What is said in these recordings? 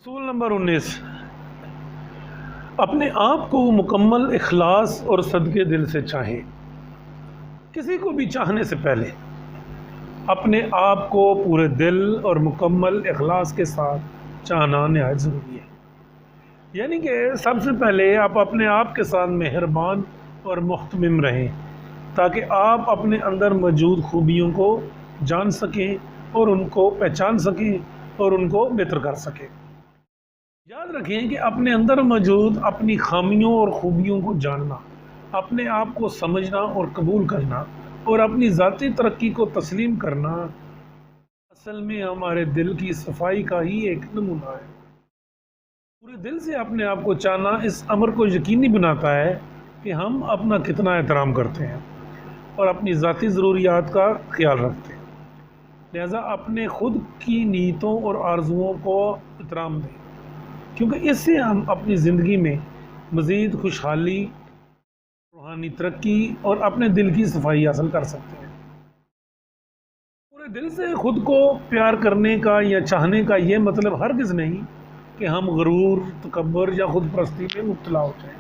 اصول نمبر 19، اپنے آپ کو مکمل اخلاص اور صدقے دل سے چاہیں۔ کسی کو بھی چاہنے سے پہلے اپنے آپ کو پورے دل اور مکمل اخلاص کے ساتھ چاہنا نہایت ضروری ہے۔ یعنی کہ سب سے پہلے آپ اپنے آپ کے ساتھ مہربان اور محتمم رہیں تاکہ آپ اپنے اندر موجود خوبیوں کو جان سکیں اور ان کو پہچان سکیں اور ان کو بہتر کر سکیں۔ یاد رکھیں کہ اپنے اندر موجود اپنی خامیوں اور خوبیوں کو جاننا، اپنے آپ کو سمجھنا اور قبول کرنا اور اپنی ذاتی ترقی کو تسلیم کرنا اصل میں ہمارے دل کی صفائی کا ہی ایک نمونہ ہے۔ پورے دل سے اپنے آپ کو چاہنا اس امر کو یقینی بناتا ہے کہ ہم اپنا کتنا احترام کرتے ہیں اور اپنی ذاتی ضروریات کا خیال رکھتے ہیں۔ لہذا اپنے خود کی نیتوں اور آرزوؤں کو احترام دیں، کیونکہ اس سے ہم اپنی زندگی میں مزید خوشحالی، روحانی ترقی اور اپنے دل کی صفائی حاصل کر سکتے ہیں۔ پورے دل سے خود کو پیار کرنے کا یا چاہنے کا یہ مطلب ہرگز نہیں کہ ہم غرور، تکبر یا خود پرستی میں مبتلا ہوتے ہیں،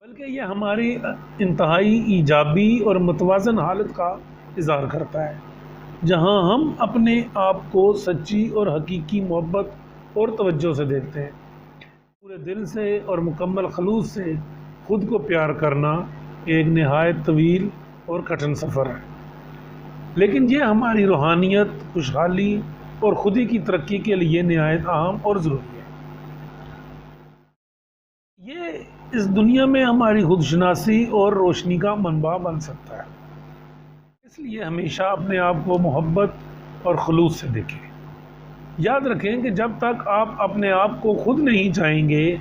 بلکہ یہ ہماری انتہائی ایجابی اور متوازن حالت کا اظہار کرتا ہے، جہاں ہم اپنے آپ کو سچی اور حقیقی محبت اور توجہ سے دیکھتے ہیں۔ پورے دل سے اور مکمل خلوص سے خود کو پیار کرنا ایک نہایت طویل اور کٹھن سفر ہے، لیکن یہ ہماری روحانیت، خوشحالی اور خودی کی ترقی کے لیے نہایت اہم اور ضروری ہے۔ یہ اس دنیا میں ہماری خود شناسی اور روشنی کا منبع بن سکتا ہے، اس لیے ہمیشہ اپنے آپ کو محبت اور خلوص سے دیکھیں۔ یاد رکھیں کہ جب تک آپ اپنے آپ کو خود نہیں چاہیں گے،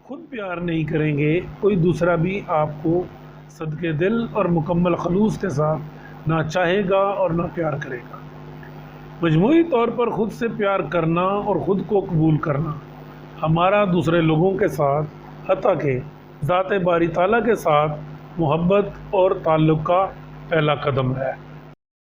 خود پیار نہیں کریں گے، کوئی دوسرا بھی آپ کو صدقے دل اور مکمل خلوص کے ساتھ نہ چاہے گا اور نہ پیار کرے گا۔ مجموعی طور پر خود سے پیار کرنا اور خود کو قبول کرنا ہمارا دوسرے لوگوں کے ساتھ، حتیٰ کہ ذات باری تعالیٰ کے ساتھ محبت اور تعلق کا پہلا قدم ہے۔